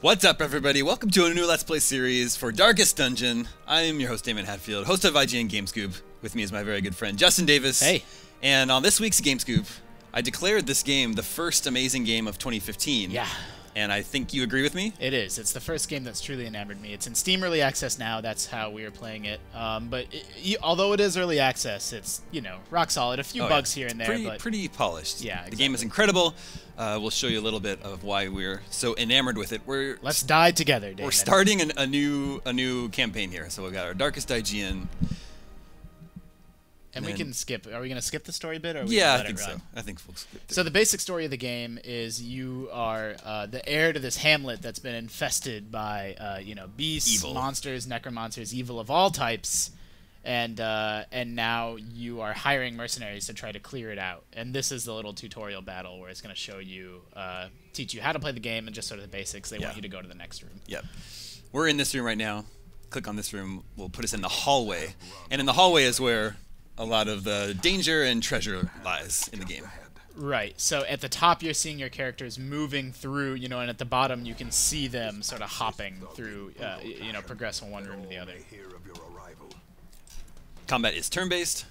What's up, everybody? Welcome to a new Let's Play series for Darkest Dungeon. I am your host, Daemon Hatfield, host of IGN GameScoop. With me is my very good friend, Justin Davis. Hey. And on this week's GameScoop, I declared this game the first amazing game of 2015. Yeah. And I think you agree with me? It is. It's the first game that's truly enamored me. It's in Steam Early Access now. That's how we are playing it. Although it is Early Access, it's, you know, rock solid. A few bugs here and there. Pretty polished. Yeah, exactly. The game is incredible. We'll show you a little bit of why we're so enamored with it. Let's die together, David. We're starting a new campaign here. So we've got our Darkest IGN. And we can skip. Are we going to skip the story bit? Or yeah, let I think it run? so. I think we'll skip it. So the basic story of the game is you are the heir to this hamlet that's been infested by, beasts, monsters, necromonsters, evil of all types, and now you are hiring mercenaries to try to clear it out. And this is the little tutorial battle where it's going to show you, teach you how to play the game and just sort of the basics. They want you to go to the next room. Yep. We're in this room right now. Click on this room. We'll put us in the hallway. And in the hallway is where a lot of the danger and treasure lies in the game. Right. So at the top, you're seeing your characters moving through, and at the bottom, you can see them sort of hopping through, progress from one room to the other. Combat is turn-based.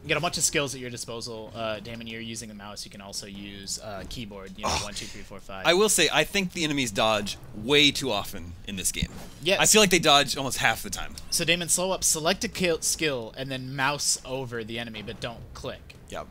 You got a bunch of skills at your disposal. Daemon, you're using a mouse. You can also use keyboard, 1, 2, 3, 4, 5. I will say, I think the enemies dodge way too often in this game. Yes. I feel like they dodge almost half the time. So Daemon, slow up, select a skill, and then mouse over the enemy, but don't click. Yep.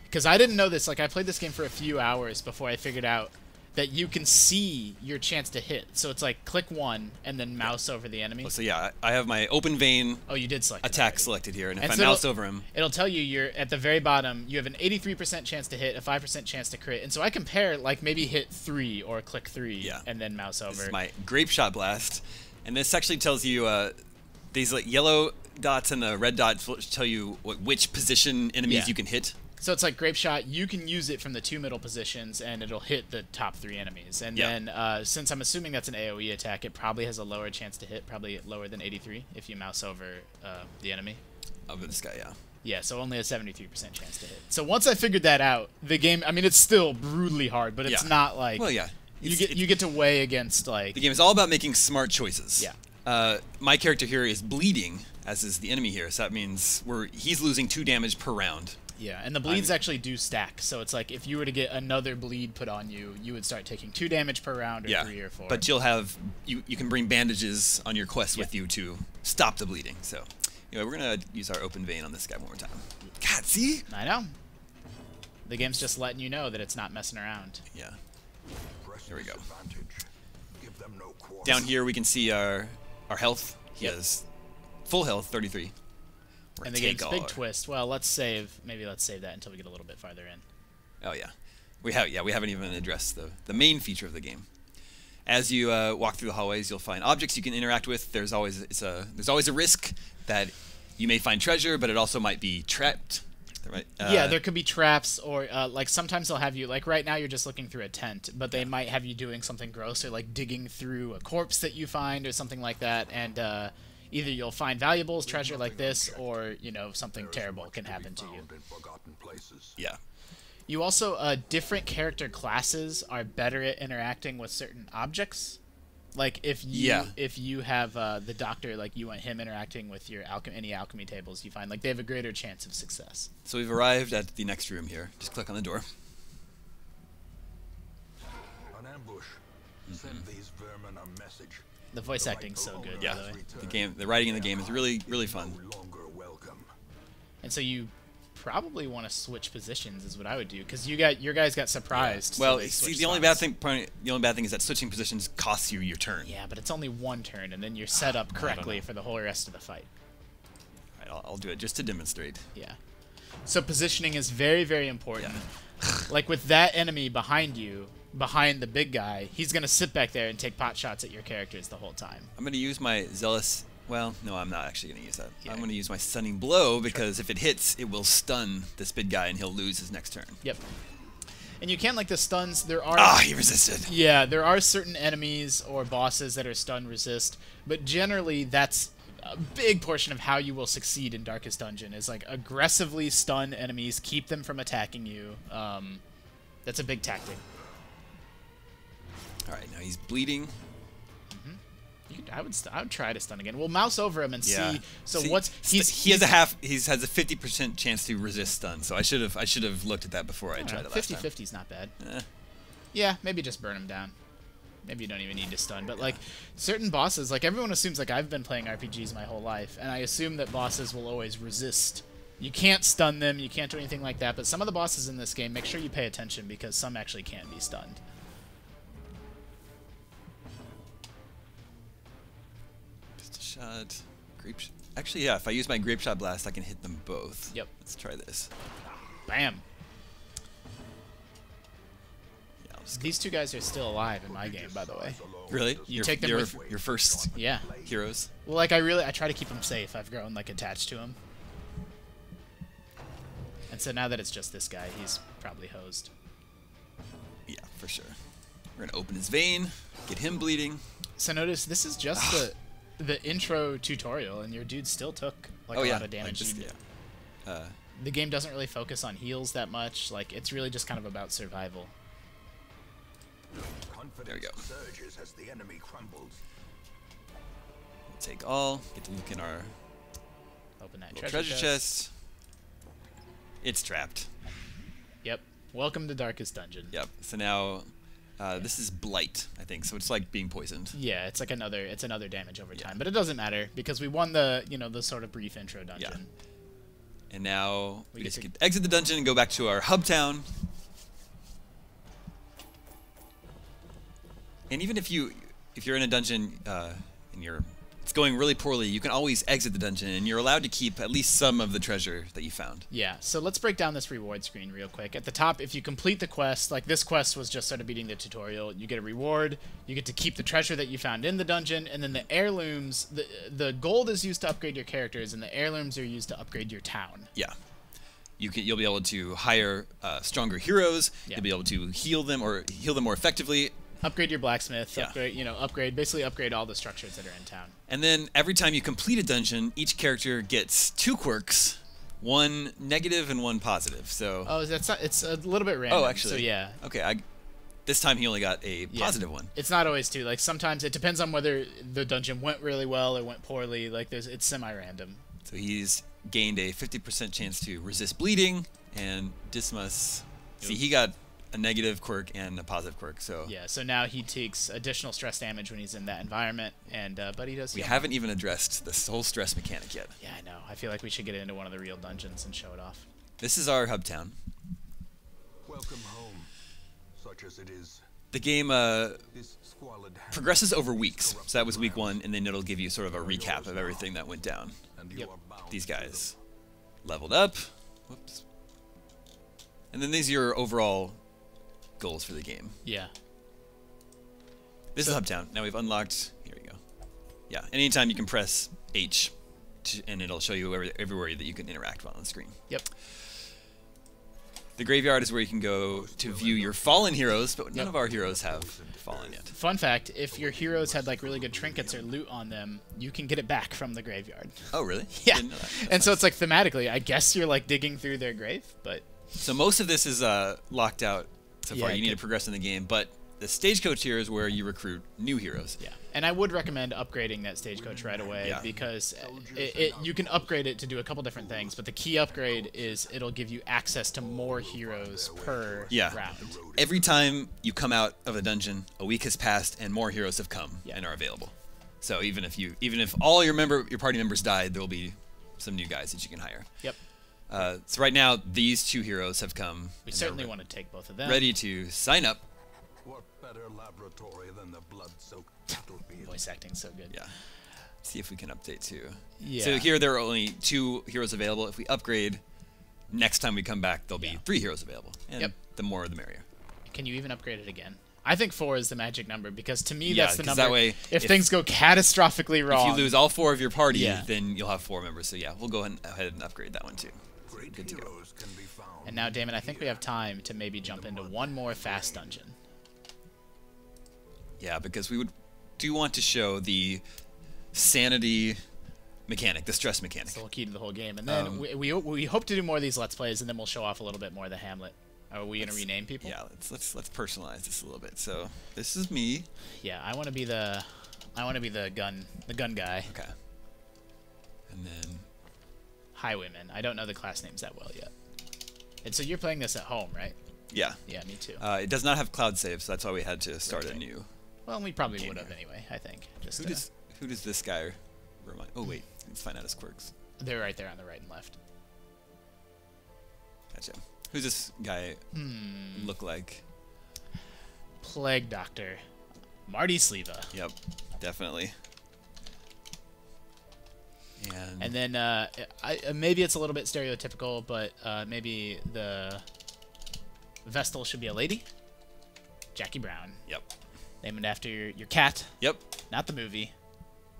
Because I didn't know this. Like, I played this game for a few hours before I figured out that you can see your chance to hit. So it's like click one and then mouse over the enemy. So yeah, I have my open vein you did select attack selected here, and if I so mouse over him, it'll tell you you're at the very bottom. You have an 83% chance to hit, a 5% chance to crit, and so I compare like maybe hit 3 or click 3, and then mouse over. This is my grape shot blast, and this actually tells you these like yellow dots and the red dots tell you which position enemies you can hit. So it's like grape shot. You can use it from the 2 middle positions, and it'll hit the top 3 enemies. And then, since I'm assuming that's an AoE attack, it probably has a lower chance to hit, probably lower than 83 if you mouse over the enemy. Over this guy, yeah. Yeah, so only a 73% chance to hit. So once I figured that out, the game, I mean, it's still brutally hard, but it's not like... Well, yeah. You get to weigh against, like... The game is all about making smart choices. Yeah. My character here is bleeding, as is the enemy here, so that means he's losing 2 damage per round. Yeah, and the bleeds actually do stack, so it's like if you were to get another bleed put on you, you would start taking 2 damage per round or 3 or 4. But you'll have you can bring bandages on your quest with you to stop the bleeding. So anyway, we're gonna use our open vein on this guy one more time. God, see? I know. The game's just letting you know that it's not messing around. Yeah. Here we go. Down here we can see our health. He has full health, 33. And the game's big twist. Well, maybe let's save that until we get a little bit farther in. Oh yeah, we haven't even addressed the main feature of the game. As you walk through the hallways, you'll find objects you can interact with. There's always a risk that you may find treasure, but it also might be trapped. Right? Yeah, there could be traps, or like sometimes they'll have you, like right now you're just looking through a tent, but they might have you doing something gross, or like digging through a corpse that you find or something like that, and either you'll find valuables, treasure like this, or, something terrible can happen to you. Yeah. You also, different character classes are better at interacting with certain objects. Like, if you have the doctor, like, you want him interacting with your any alchemy tables, you find, like, they have a greater chance of success. So we've arrived at the next room here. Just click on the door. An ambush. Send these vermin a message. The voice acting's so good, by the way. The writing in the game is really, really fun. And so you probably want to switch positions, is what I would do, because your guys got surprised. Yeah. Well, see, the only bad thing is that switching positions costs you your turn. Yeah, but it's only 1 turn, and then you're set up correctly for the whole rest of the fight. All right, I'll do it just to demonstrate. Yeah. So positioning is very, very important. Like with that enemy behind you, behind the big guy, he's going to sit back there and take pot shots at your characters the whole time. I'm going to use my zealous... Well, no, I'm not actually going to use that. Yeah. I'm going to use my stunning blow, because if it hits, it will stun this big guy, and he'll lose his next turn. Yep. And you can, like, the stuns, there are... Ah, he resisted! Yeah, there are certain enemies or bosses that are stun resist, but generally that's a big portion of how you will succeed in Darkest Dungeon, is, like, aggressively stun enemies, keep them from attacking you. That's a big tactic. All right, now he's bleeding. I would try to stun again. We'll mouse over him and see. So see, what's he has a 50% chance to resist stun. So I should have looked at that before I tried it last time. 50-50 is not bad. Yeah, maybe just burn him down. Maybe you don't even need to stun. But like certain bosses, like everyone assumes like I've been playing RPGs my whole life, and I assume that bosses will always resist. You can't stun them, you can't do anything like that. But some of the bosses in this game, make sure you pay attention because some actually can be stunned. Shot. Actually, yeah, if I use my grape shot blast, I can hit them both. Yep. Let's try this. Bam. Yeah, These two guys are still alive in my game, by the way. Really? You take them with your first heroes? Well, like I try to keep them safe. I've grown like attached to them. And so now that it's just this guy, he's probably hosed. Yeah, for sure. We're going to open his vein, get him bleeding. So notice this is just the intro tutorial, and your dude still took like a lot of damage. The game doesn't really focus on heals that much. Like it's really just kind of about survival. There we go. Surges as the enemy crumbles. We'll take all. Get to look in our Open that treasure chest. It's trapped. Yep. Welcome to Darkest Dungeon. Yep. So now this is blight, I think. So it's like being poisoned. Yeah, it's like another damage over time, but it doesn't matter because we won the the sort of brief intro dungeon. Yeah. And now we just get to exit the dungeon and go back to our hub town. And even if you're in a dungeon and it's going really poorly, you can always exit the dungeon, and you're allowed to keep at least some of the treasure that you found. Yeah, so let's break down this reward screen real quick. At the top, if you complete the quest, like this quest was just sort of beating the tutorial, you get a reward, you get to keep the treasure that you found in the dungeon, and then the heirlooms, the gold is used to upgrade your characters, and the heirlooms are used to upgrade your town. Yeah. You'll be able to hire stronger heroes, you'll be able to heal them more effectively. Upgrade your blacksmith, basically upgrade all the structures that are in town. And then every time you complete a dungeon, each character gets 2 quirks, 1 negative and 1 positive. So it's a little bit random. Oh, actually. So yeah. Okay, this time he only got a positive one. It's not always 2. Like sometimes it depends on whether the dungeon went really well or went poorly. Like it's semi-random. So he's gained a 50% chance to resist bleeding, and Dismas, see, he got a negative quirk and a positive quirk. So yeah, so now he takes additional stress damage when he's in that environment, and but he does. We haven't even addressed this whole stress mechanic yet. Yeah, I know. I feel like we should get into one of the real dungeons and show it off. This is our hub town. Welcome home, such as it is. The game progresses over weeks. So that was week 1, and then it'll give you sort of a recap of everything that went down. Yep. These guys leveled up. Whoops. And then these are your overall goals for the game. Yeah. This is Hub Town. Now we've unlocked. Here we go. Yeah. Anytime you can press H, and it'll show you everywhere that you can interact on the screen. Yep. The graveyard is where you can go to view your fallen heroes, but none of our heroes have fallen yet. Fun fact, if your heroes had like really good trinkets or loot on them, you can get it back from the graveyard. Oh, really? Yeah. Didn't know that. That's and nice. So it's like thematically, I guess you're like digging through their grave, but... So most of this is locked out so far. You need to progress in the game, but the stagecoach here is where you recruit new heroes. Yeah, and I would recommend upgrading that stagecoach right away because you can upgrade it to do a couple different things, but the key upgrade is it'll give you access to more heroes per round. Every time you come out of a dungeon, a week has passed and more heroes have come and are available. So even if all your party members died, there will be some new guys that you can hire. Yep. So right now, these 2 heroes have come. We certainly want to take both of them. Ready to sign up. What better laboratory than the blood-soaked battlefield? Voice acting so good. Yeah. See if we can update too. Yeah. So here there are only 2 heroes available. If we upgrade, next time we come back, there'll be 3 heroes available. And the more the merrier. Can you even upgrade it again? I think 4 is the magic number because to me that's the number. That way, if things go catastrophically wrong, if you lose all 4 of your party, then you'll have 4 members. So yeah, we'll go ahead and upgrade that one too. Good to go. And now, Daemon, I think we have time to maybe jump into one more fast dungeon. Yeah, because we do want to show the sanity mechanic, the stress mechanic. It's the whole key to the whole game. And then we hope to do more of these Let's Plays, and then we'll show off a little bit more of the Hamlet. Are we gonna rename people? Yeah, let's personalize this a little bit. So this is me. Yeah, I want to be the gun guy. Okay. And then Highwayman. I don't know the class names that well yet. And so you're playing this at home, right? yeah. Yeah, me too. It does not have cloud save, so that's why we had to start a Okay. new. Well, we probably game would have here. anyway. I think. Just Who does this guy remind? Oh wait, let's find out his quirks. they're right there on the right and left. Gotcha. Who's this guy look like? Plague Doctor, Marty Sleva. Yep, definitely. And then maybe it's a little bit stereotypical, but maybe the Vestal should be a lady. Jackie Brown. Yep. Named after your cat, Yep. not the movie.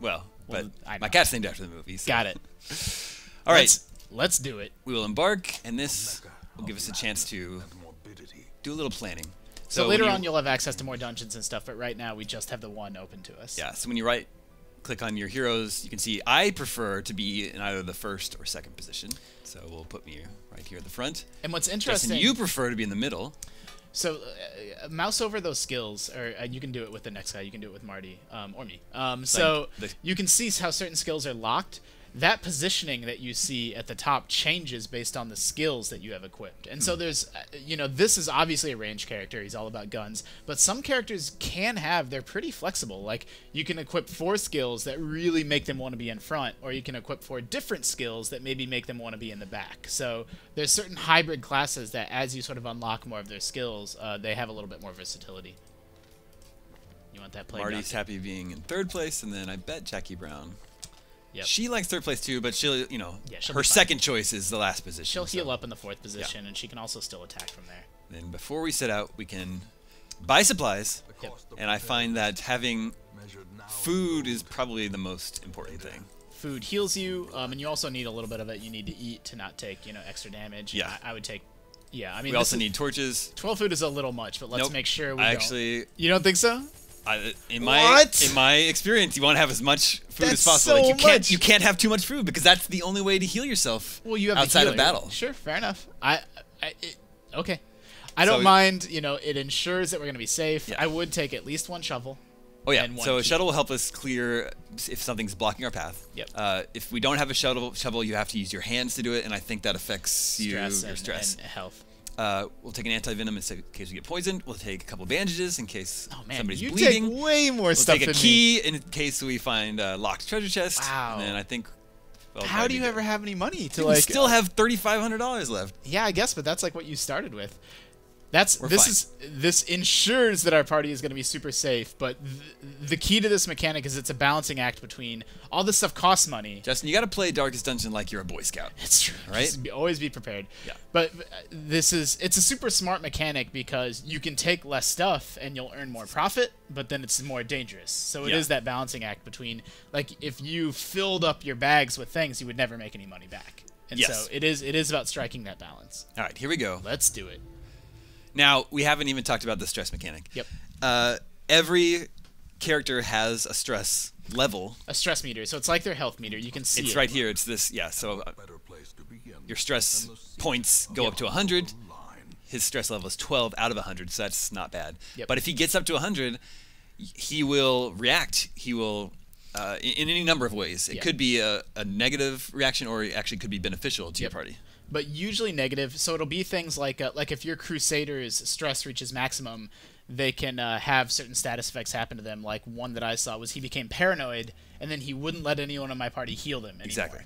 Well, Well, but I my know. cat's named after the movie. So. Got it. All right, Let's do it. we will embark, and this will give us a chance to and morbidity. do a little planning. So when later you- on, you'll have access to more dungeons and stuff, but right now we just have the one open to us. Yeah, so when you click on your heroes, you can see I prefer to be in either the first or second position. So we'll put me right here at the front. And what's Justin, interesting, you prefer to be in the middle. so mouse over those skills, or you can do it with the next guy. You can do it with Marty or me. So the- you can see how certain skills are locked. That positioning that you see at the top changes based on the skills that you have equipped. And so there's, this is obviously a range character. He's all about guns. But some characters they're pretty flexible. Like, you can equip 4 skills that really make them want to be in front, or you can equip 4 different skills that maybe make them want to be in the back. So there's certain hybrid classes that, as you sort of unlock more of their skills, they have a little bit more versatility. You want that play? Marty's happy being in third place, and then I bet Jackie Brown. Yep. She likes third place too, but she'll, she'll her be fine. second choice is the last position. She'll so- heal up in the 4th position, and she can also still attack from there. Then before we set out, we can buy supplies, The cost of and I find that having measured now food is probably the most important thing. Food heals you, and you also need a little bit of it. You need to eat to not take, extra damage. Yeah. I would take. Yeah, I mean, We also need torches. 12 food is a little much, but let's Nope. make sure we I don't. actually, You don't think so? in What? my experience, you want to have as much food as That's possible. so you much. can't have too much food because that's the only way to heal yourself. Well, you have outside the of healer. battle. Sure, fair enough. Okay. I don't So- mind. It ensures that we're gonna be safe. Yeah. I would take at least 1 shovel. Oh yeah, and 1 so a key. shuttle will help us clear if something's blocking our path. Yep. If we don't have a shovel, you have to use your hands to do it, and I think that affects your stress. And health. We'll take an anti-venom in case we get poisoned. We'll take a couple bandages in case Oh man, somebody's you bleeding. take way more We'll stuff take a than me. key in case we find a locked treasure chest. Wow. And then I think. Well, How do you ever have any money to We like? still have $3,500 left. Yeah, I guess, but that's like what you started with. We're fine. This ensures that our party is going to be super safe, but the key to this mechanic is it's a balancing act between all this stuff costs money. Justin, you got to play Darkest Dungeon like you're a Boy Scout. It's true, Right? Always be prepared. Yeah. But it's a super smart mechanic because you can take less stuff and you'll earn more profit, but then it's more dangerous. So it Yeah. is that balancing act between, like, if you filled up your bags with things, you would never make any money back. And Yes. so it is about striking that balance. All right, here we go. Let's do it. Now, we haven't even talked about the stress mechanic. Yep. Every character has a stress level. A stress meter, so it's like their health meter. You can see It's it. right here. It's this, yeah. So better place to begin. your stress than the sea points go up to 100. line. His stress level is 12 out of 100, so that's not bad. Yep. But if he gets up to 100, he will react. He will, in any number of ways. It Yeah. could be a negative reaction, or it actually could be beneficial to your Yep. party. But usually negative. So it'll be things like if your Crusader's stress reaches maximum, they can have certain status effects happen to them. Like one that I saw was he became paranoid, and then he wouldn't let anyone in my party heal them anymore. Exactly.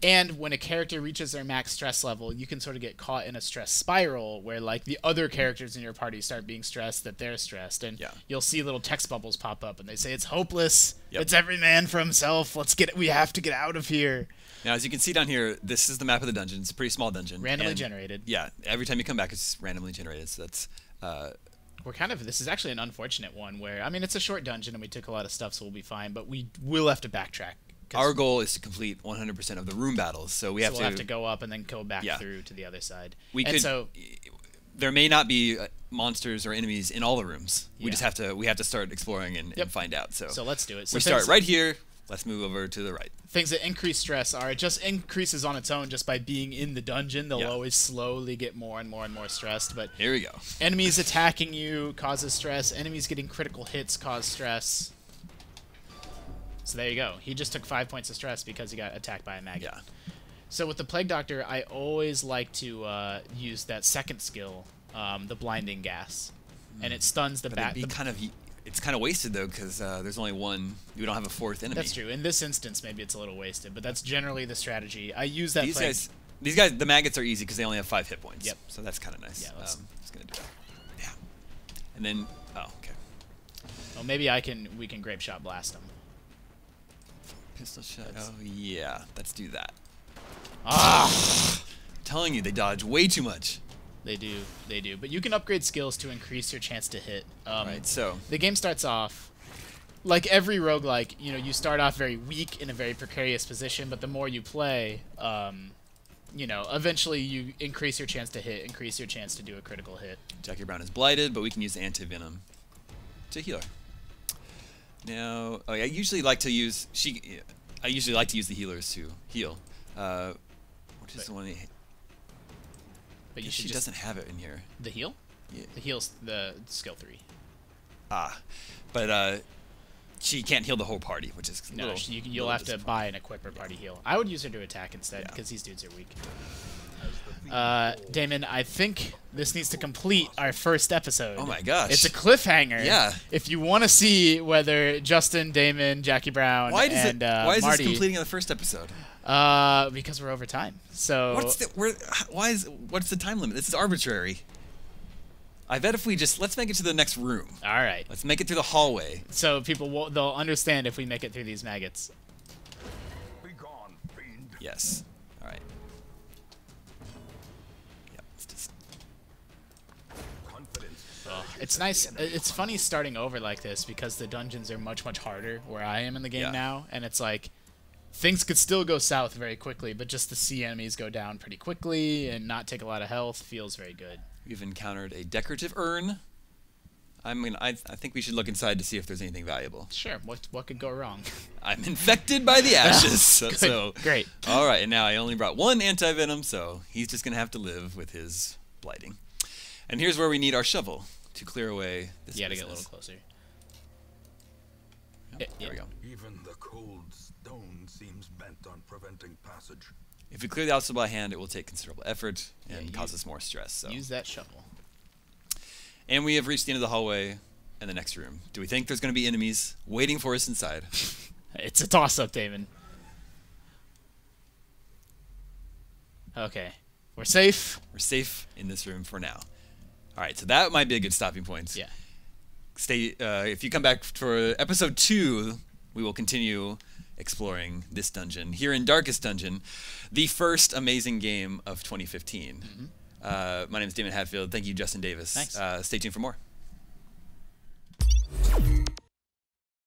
And when a character reaches their max stress level, you can sort of get caught in a stress spiral where like the other characters in your party start being stressed that they're stressed, and Yeah. you'll see little text bubbles pop up, and they say it's hopeless. Yep. It's every man for himself. We have to get out of here. Now, as you can see down here, this is the map of the dungeon. It's a pretty small dungeon. Randomly and, generated. Yeah, every time you come back, it's randomly generated. So that's This is actually an unfortunate one where, I mean, it's a short dungeon and we took a lot of stuff, so we'll be fine, but we will have to backtrack. our goal is to complete 100% of the room battles. So we have we'll have to go up and then go back Yeah. through to the other side. We there may not be monsters or enemies in all the rooms. We Yeah. just have to start exploring and Yep. find out. So So let's do it. So we start things- right here. Let's move over to the right. Things that increase stress are, it just increases on its own just by being in the dungeon. They'll always slowly get more and more and more stressed. But here we go. Enemies attacking you causes stress. Enemies getting critical hits cause stress. So there you go. He just took 5 points of stress because he got attacked by a maggot. Yeah. So with the Plague Doctor, I always like to use that second skill, the blinding gas, and it stuns the bat. It's kind of wasted though, because there's only one. We don't have a fourth enemy. That's true. In this instance, maybe it's a little wasted, but that's generally the strategy. I use that. These guys, the maggots are easy because they only have 5 hit points. Yep. So that's kind of nice. Yeah. Just gonna do that. Yeah. And then, okay. Well, maybe we can grape shot blast them. Pistol shot. Oh yeah. Let's do that. Ah! I'm telling you, they dodge way too much. They do. But you can upgrade skills to increase your chance to hit. Right, so the game starts off like every roguelike, you start off very weak in a very precarious position, but the more you play, eventually you increase your chance to hit, increase your chance to do a critical hit. Jackie Brown is blighted, but we can use anti-venom to heal her. Now, I usually like to use the healers to heal. What is the one? But she doesn't have it in here. The heal? Yeah. The heal's the skill 3. But she can't heal the whole party, which is you'll have to buy an equipper party heal. I would use her to attack instead because these dudes are weak. Daemon, I think this needs to complete our first episode. Oh my gosh. It's a cliffhanger. Yeah. If you want to see whether Justin, Daemon, Jackie Brown, why is Marty, this completing on the first episode? Because we're over time. So what's the time limit? This is arbitrary. I bet if we let's make it to the next room. All right. Let's make it through the hallway. So they'll understand if we make it through these maggots. Be gone, fiend. Yes. All right. Yep. Let's just. It's nice. It's funny starting over like this because the dungeons are much harder where I am in the game now, and it's like things could still go south very quickly, but just to see enemies go down pretty quickly and not take a lot of health feels very good. We've encountered a decorative urn. I think we should look inside to see if there's anything valuable. Sure. What could go wrong? I'm infected by the ashes. so great. All right, and now I only brought 1 anti-venom, so he's just gonna have to live with his blighting. And here's where we need our shovel to clear away this. You gotta get a little closer. Yep, there we go. Even the cold stone seems bent on preventing passage. If we clear the outside by hand, it will take considerable effort and cause us more stress. So use that shovel. And we have reached the end of the hallway and the next room. Do we think there's going to be enemies waiting for us inside? It's a toss-up, Daemon. Okay. We're safe. We're safe in this room for now. All right, so that might be a good stopping point. Yeah. If you come back for episode 2, we will continue exploring this dungeon here in Darkest Dungeon, the first amazing game of 2015. My name is Daemon Hatfield. Thank you, Justin Davis. Thanks. Stay tuned for more.